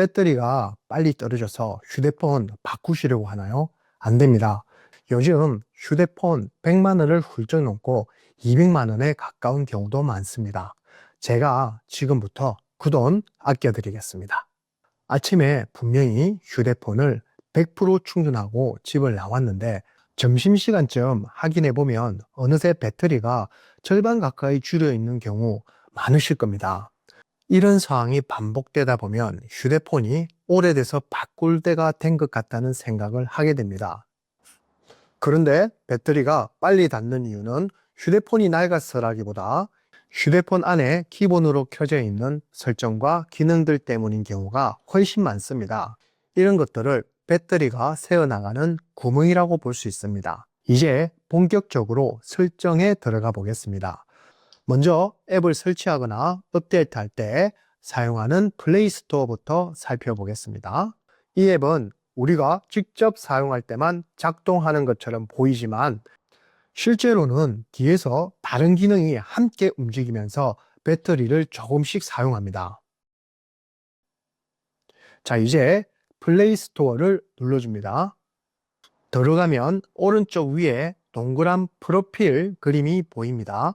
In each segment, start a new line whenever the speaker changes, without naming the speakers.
배터리가 빨리 떨어져서 휴대폰 바꾸시려고 하나요? 안 됩니다. 요즘 휴대폰 100만 원을 훌쩍 넘고 200만 원에 가까운 경우도 많습니다. 제가 지금부터 그 돈 아껴드리겠습니다. 아침에 분명히 휴대폰을 100% 충전하고 집을 나왔는데 점심시간쯤 확인해 보면 어느새 배터리가 절반 가까이 줄여 있는 경우 많으실 겁니다. 이런 상황이 반복되다 보면 휴대폰이 오래돼서 바꿀 때가 된 것 같다는 생각을 하게 됩니다. 그런데 배터리가 빨리 닳는 이유는 휴대폰이 낡아서라기보다 휴대폰 안에 기본으로 켜져 있는 설정과 기능들 때문인 경우가 훨씬 많습니다. 이런 것들을 배터리가 새어나가는 구멍이라고 볼 수 있습니다. 이제 본격적으로 설정에 들어가 보겠습니다. 먼저 앱을 설치하거나 업데이트할 때 사용하는 플레이 스토어부터 살펴보겠습니다. 이 앱은 우리가 직접 사용할 때만 작동하는 것처럼 보이지만 실제로는 뒤에서 다른 기능이 함께 움직이면서 배터리를 조금씩 사용합니다. 자, 이제 플레이 스토어를 눌러줍니다. 들어가면 오른쪽 위에 동그란 프로필 그림이 보입니다.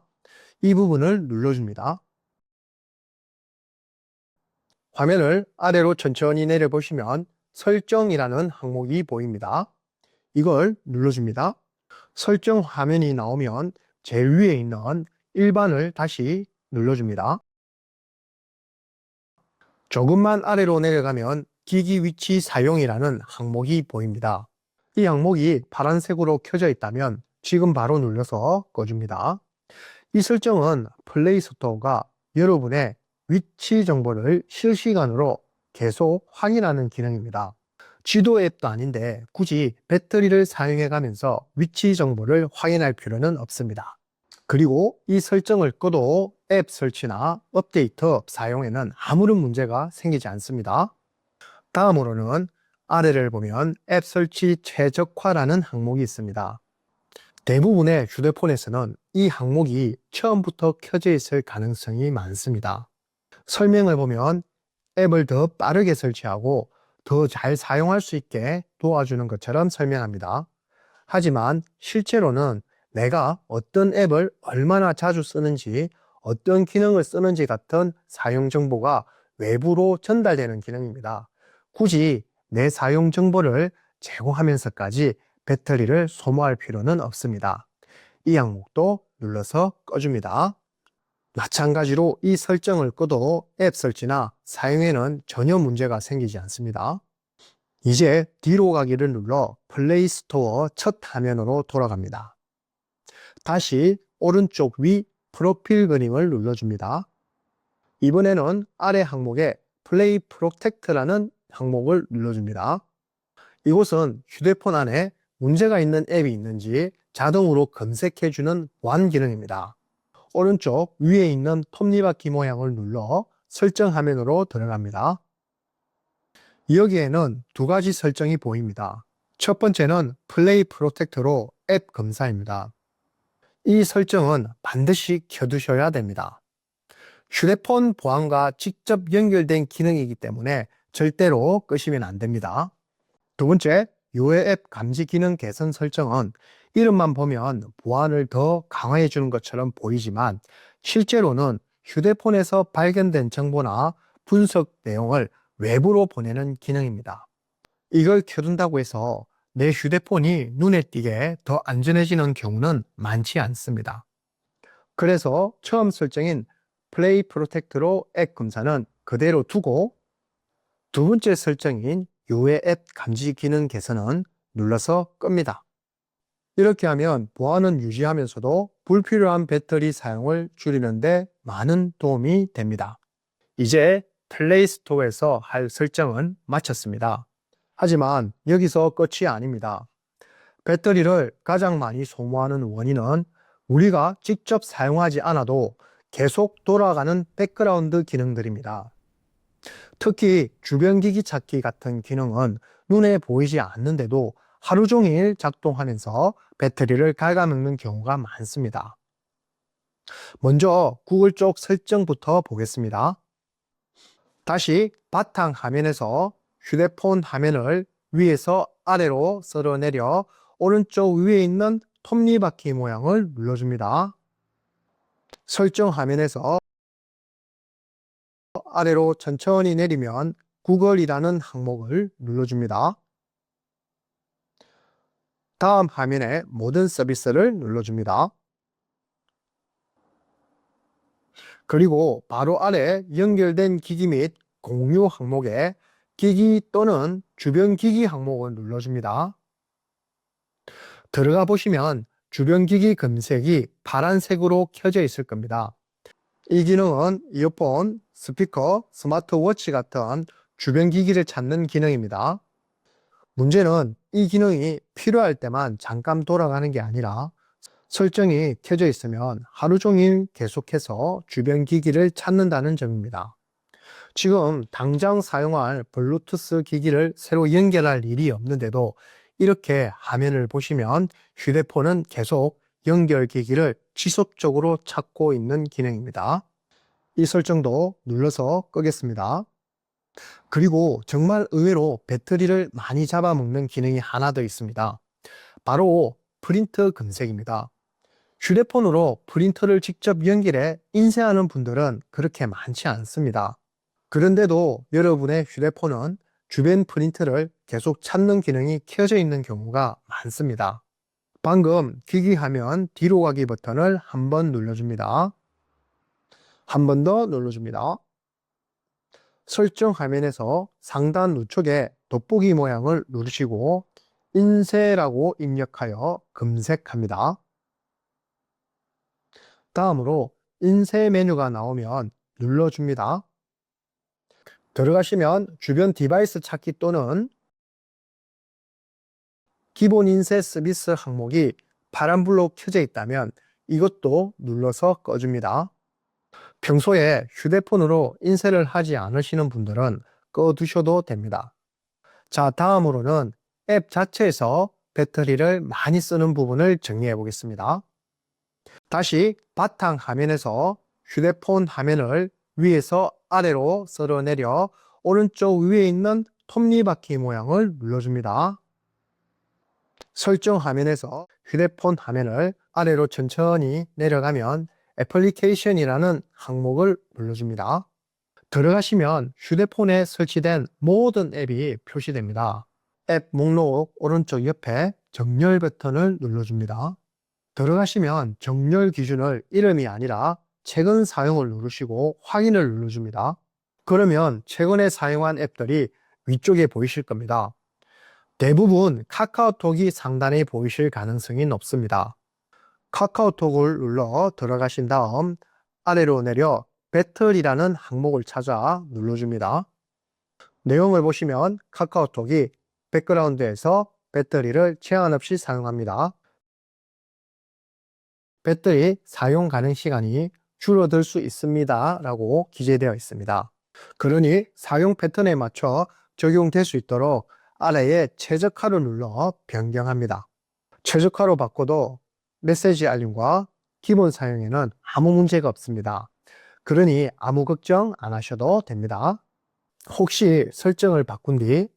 이 부분을 눌러줍니다. 화면을 아래로 천천히 내려보시면 설정이라는 항목이 보입니다. 이걸 눌러줍니다. 설정 화면이 나오면 제일 위에 있는 일반을 다시 눌러줍니다. 조금만 아래로 내려가면 기기 위치 사용이라는 항목이 보입니다. 이 항목이 파란색으로 켜져 있다면 지금 바로 눌러서 꺼줍니다. 이 설정은 플레이 스토어가 여러분의 위치 정보를 실시간으로 계속 확인하는 기능입니다. 지도 앱도 아닌데 굳이 배터리를 사용해 가면서 위치 정보를 확인할 필요는 없습니다. 그리고 이 설정을 꺼도 앱 설치나 업데이트 사용에는 아무런 문제가 생기지 않습니다. 다음으로는 아래를 보면 앱 설치 최적화라는 항목이 있습니다. 대부분의 휴대폰에서는 이 항목이 처음부터 켜져 있을 가능성이 많습니다. 설명을 보면 앱을 더 빠르게 설치하고 더 잘 사용할 수 있게 도와주는 것처럼 설명합니다. 하지만 실제로는 내가 어떤 앱을 얼마나 자주 쓰는지, 어떤 기능을 쓰는지 같은 사용 정보가 외부로 전달되는 기능입니다. 굳이 내 사용 정보를 제공하면서까지 배터리를 소모할 필요는 없습니다. 이 항목도 눌러서 꺼줍니다. 마찬가지로 이 설정을 꺼도 앱 설치나 사용에는 전혀 문제가 생기지 않습니다. 이제 뒤로 가기를 눌러 플레이 스토어 첫 화면으로 돌아갑니다. 다시 오른쪽 위 프로필 그림을 눌러줍니다. 이번에는 아래 항목에 플레이 프로텍트라는 항목을 눌러줍니다. 이곳은 휴대폰 안에 문제가 있는 앱이 있는지 자동으로 검색해주는 보안 기능입니다. 오른쪽 위에 있는 톱니바퀴 모양을 눌러 설정 화면으로 들어갑니다. 여기에는 두 가지 설정이 보입니다. 첫 번째는 플레이 프로텍트로 앱 검사입니다. 이 설정은 반드시 켜두셔야 됩니다. 휴대폰 보안과 직접 연결된 기능이기 때문에 절대로 끄시면 안 됩니다. 두 번째, 요의 앱 감지 기능 개선 설정은 이름만 보면 보안을 더 강화해 주는 것처럼 보이지만 실제로는 휴대폰에서 발견된 정보나 분석 내용을 외부로 보내는 기능입니다. 이걸 켜둔다고 해서 내 휴대폰이 눈에 띄게 더 안전해지는 경우는 많지 않습니다. 그래서 처음 설정인 플레이 프로텍트로 앱 검사는 그대로 두고 두 번째 설정인 요의 앱 감지 기능 개선은 눌러서 끕니다. 이렇게 하면 보안은 유지하면서도 불필요한 배터리 사용을 줄이는 데 많은 도움이 됩니다. 이제 플레이 스토어에서 할 설정은 마쳤습니다. 하지만 여기서 끝이 아닙니다. 배터리를 가장 많이 소모하는 원인은 우리가 직접 사용하지 않아도 계속 돌아가는 백그라운드 기능들입니다. 특히 주변 기기 찾기 같은 기능은 눈에 보이지 않는데도 하루 종일 작동하면서 배터리를 갉아먹는 경우가 많습니다. 먼저 구글 쪽 설정부터 보겠습니다. 다시 바탕 화면에서 휴대폰 화면을 위에서 아래로 쓸어내려 오른쪽 위에 있는 톱니바퀴 모양을 눌러줍니다. 설정 화면에서 아래로 천천히 내리면 구글이라는 항목을 눌러줍니다. 다음 화면에 모든 서비스를 눌러줍니다. 그리고 바로 아래 연결된 기기 및 공유 항목에 기기 또는 주변 기기 항목을 눌러줍니다. 들어가 보시면 주변 기기 검색이 파란색으로 켜져 있을 겁니다. 이 기능은 이어폰, 스피커, 스마트워치 같은 주변 기기를 찾는 기능입니다. 문제는 이 기능이 필요할 때만 잠깐 돌아가는 게 아니라 설정이 켜져 있으면 하루 종일 계속해서 주변 기기를 찾는다는 점입니다. 지금 당장 사용할 블루투스 기기를 새로 연결할 일이 없는데도 이렇게 화면을 보시면 휴대폰은 계속 연결 기기를 지속적으로 찾고 있는 기능입니다. 이 설정도 눌러서 끄겠습니다. 그리고 정말 의외로 배터리를 많이 잡아먹는 기능이 하나 더 있습니다. 바로 프린트 검색입니다. 휴대폰으로 프린터를 직접 연결해 인쇄하는 분들은 그렇게 많지 않습니다. 그런데도 여러분의 휴대폰은 주변 프린트를 계속 찾는 기능이 켜져 있는 경우가 많습니다. 방금 기기 화면 뒤로 가기 버튼을 한번 눌러줍니다. 한 번 더 눌러줍니다. 설정 화면에서 상단 우측에 돋보기 모양을 누르시고 인쇄라고 입력하여 검색합니다. 다음으로 인쇄 메뉴가 나오면 눌러줍니다. 들어가시면 주변 디바이스 찾기 또는 기본 인쇄 서비스 항목이 파란불로 켜져 있다면 이것도 눌러서 꺼줍니다. 평소에 휴대폰으로 인쇄를 하지 않으시는 분들은 꺼두셔도 됩니다. 자, 다음으로는 앱 자체에서 배터리를 많이 쓰는 부분을 정리해 보겠습니다. 다시 바탕 화면에서 휴대폰 화면을 위에서 아래로 쓸어내려 오른쪽 위에 있는 톱니바퀴 모양을 눌러줍니다. 설정 화면에서 휴대폰 화면을 아래로 천천히 내려가면 애플리케이션이라는 항목을 눌러줍니다. 들어가시면 휴대폰에 설치된 모든 앱이 표시됩니다. 앱 목록 오른쪽 옆에 정렬 버튼을 눌러줍니다. 들어가시면 정렬 기준을 이름이 아니라 최근 사용을 누르시고 확인을 눌러줍니다. 그러면 최근에 사용한 앱들이 위쪽에 보이실 겁니다. 대부분 카카오톡이 상단에 보이실 가능성이 높습니다. 카카오톡을 눌러 들어가신 다음 아래로 내려 배터리라는 항목을 찾아 눌러줍니다. 내용을 보시면 카카오톡이 백그라운드에서 배터리를 제한 없이 사용합니다. 배터리 사용 가능 시간이 줄어들 수 있습니다 라고 기재되어 있습니다. 그러니 사용 패턴에 맞춰 적용될 수 있도록 아래에 최적화를 눌러 변경합니다. 최적화로 바꿔도 메시지 알림과 기본 사용에는 아무 문제가 없습니다. 그러니 아무 걱정 안 하셔도 됩니다. 혹시 설정을 바꾼 뒤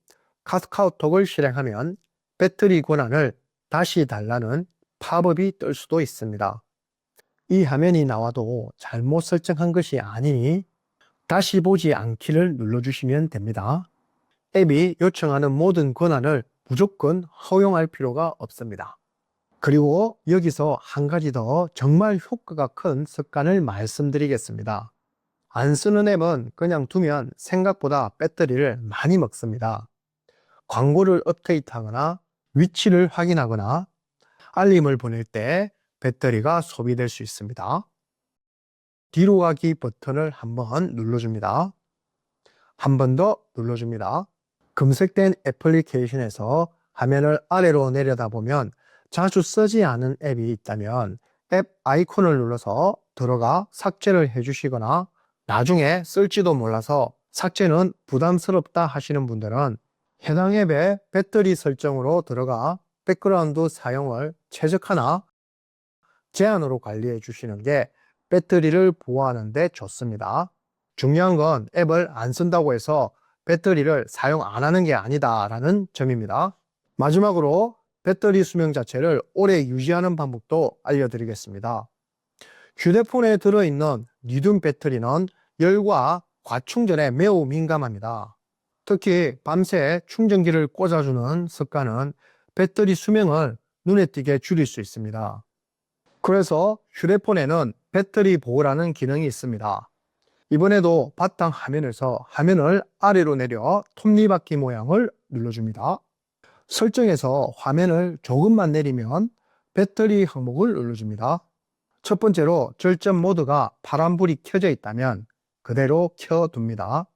카카오톡을 실행하면 배터리 권한을 다시 달라는 팝업이 뜰 수도 있습니다. 이 화면이 나와도 잘못 설정한 것이 아니니 다시 보지 않기를 눌러주시면 됩니다. 앱이 요청하는 모든 권한을 무조건 허용할 필요가 없습니다. 그리고 여기서 한 가지 더 정말 효과가 큰 습관을 말씀드리겠습니다. 안 쓰는 앱은 그냥 두면 생각보다 배터리를 많이 먹습니다. 광고를 업데이트하거나 위치를 확인하거나 알림을 보낼 때 배터리가 소비될 수 있습니다. 뒤로 가기 버튼을 한번 눌러줍니다. 한 번 더 눌러줍니다. 검색된 애플리케이션에서 화면을 아래로 내려다보면 자주 쓰지 않은 앱이 있다면 앱 아이콘을 눌러서 들어가 삭제를 해주시거나 나중에 쓸지도 몰라서 삭제는 부담스럽다 하시는 분들은 해당 앱의 배터리 설정으로 들어가 백그라운드 사용을 최적화나 제한으로 관리해 주시는 게 배터리를 보호하는 데 좋습니다. 중요한 건 앱을 안 쓴다고 해서 배터리를 사용 안 하는 게 아니다라는 점입니다. 마지막으로 배터리 수명 자체를 오래 유지하는 방법도 알려드리겠습니다. 휴대폰에 들어있는 리튬 배터리는 열과 과충전에 매우 민감합니다. 특히 밤새 충전기를 꽂아주는 습관은 배터리 수명을 눈에 띄게 줄일 수 있습니다. 그래서 휴대폰에는 배터리 보호라는 기능이 있습니다. 이번에도 바탕 화면에서 화면을 아래로 내려 톱니바퀴 모양을 눌러줍니다. 설정에서 화면을 조금만 내리면 배터리 항목을 눌러줍니다. 첫 번째로 절전 모드가 파란불이 켜져 있다면 그대로 켜둡니다.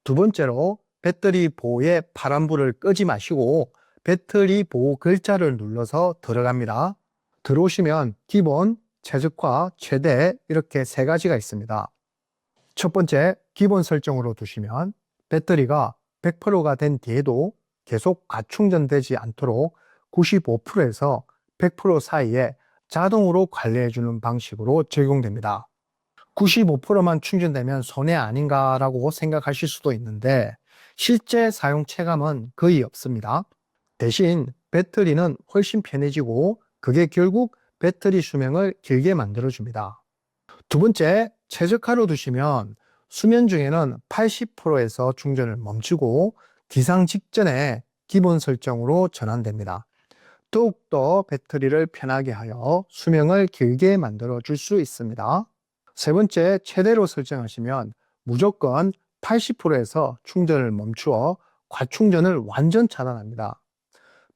두 번째로 배터리 보호의 파란불을 끄지 마시고 배터리 보호 글자를 눌러서 들어갑니다. 들어오시면 기본, 최적화, 최대 이렇게 세 가지가 있습니다. 첫 번째, 기본 설정으로 두시면 배터리가 100%가 된 뒤에도 계속 과충전되지 않도록 95%에서 100% 사이에 자동으로 관리해주는 방식으로 적용됩니다. 95%만 충전되면 손해 아닌가라고 생각하실 수도 있는데 실제 사용 체감은 거의 없습니다. 대신 배터리는 훨씬 편해지고 그게 결국 배터리 수명을 길게 만들어줍니다. 두 번째, 최적화로 두시면 수면 중에는 80%에서 충전을 멈추고 기상 직전에 기본 설정으로 전환됩니다. 더욱더 배터리를 편하게 하여 수명을 길게 만들어 줄 수 있습니다. 세 번째, 최대로 설정하시면 무조건 80%에서 충전을 멈추어 과충전을 완전 차단합니다.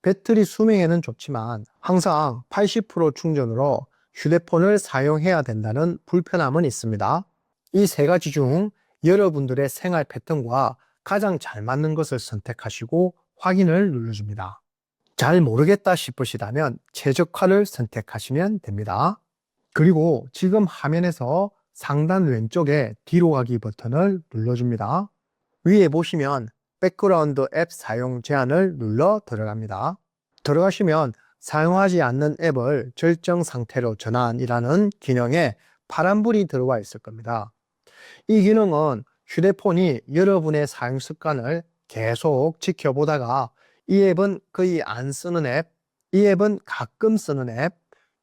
배터리 수명에는 좋지만 항상 80% 충전으로 휴대폰을 사용해야 된다는 불편함은 있습니다. 이 세 가지 중 여러분들의 생활 패턴과 가장 잘 맞는 것을 선택하시고 확인을 눌러줍니다. 잘 모르겠다 싶으시다면 최적화를 선택하시면 됩니다. 그리고 지금 화면에서 상단 왼쪽에 뒤로 가기 버튼을 눌러줍니다. 위에 보시면 백그라운드 앱 사용 제한을 눌러 들어갑니다. 들어가시면 사용하지 않는 앱을 절정 상태로 전환이라는 기능에 파란불이 들어와 있을 겁니다. 이 기능은 휴대폰이 여러분의 사용 습관을 계속 지켜보다가 이 앱은 거의 안 쓰는 앱, 이 앱은 가끔 쓰는 앱,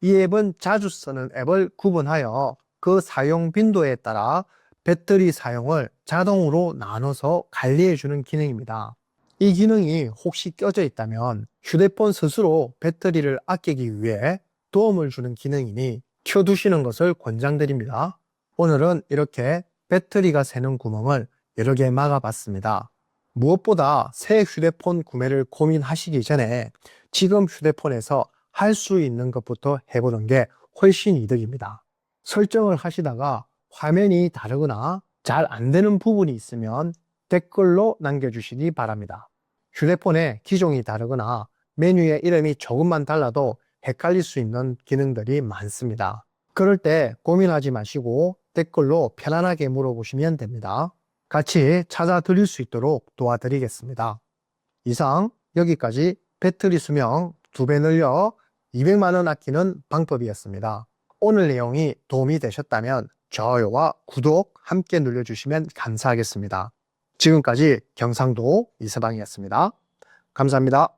이 앱은 자주 쓰는 앱을 구분하여 그 사용 빈도에 따라 배터리 사용을 자동으로 나눠서 관리해주는 기능입니다. 이 기능이 혹시 껴져 있다면 휴대폰 스스로 배터리를 아끼기 위해 도움을 주는 기능이니 켜두시는 것을 권장드립니다. 오늘은 이렇게 배터리가 새는 구멍을 여러 개 막아봤습니다. 무엇보다 새 휴대폰 구매를 고민하시기 전에 지금 휴대폰에서 할 수 있는 것부터 해보는 게 훨씬 이득입니다. 설정을 하시다가 화면이 다르거나 잘 안 되는 부분이 있으면 댓글로 남겨주시기 바랍니다. 휴대폰의 기종이 다르거나 메뉴의 이름이 조금만 달라도 헷갈릴 수 있는 기능들이 많습니다. 그럴 때 고민하지 마시고 댓글로 편안하게 물어보시면 됩니다. 같이 찾아드릴 수 있도록 도와드리겠습니다. 이상 여기까지 배터리 수명 2배 늘려 200만 원 아끼는 방법이었습니다. 오늘 내용이 도움이 되셨다면 좋아요와 구독 함께 눌러주시면 감사하겠습니다. 지금까지 경상도 이서방이었습니다. 감사합니다.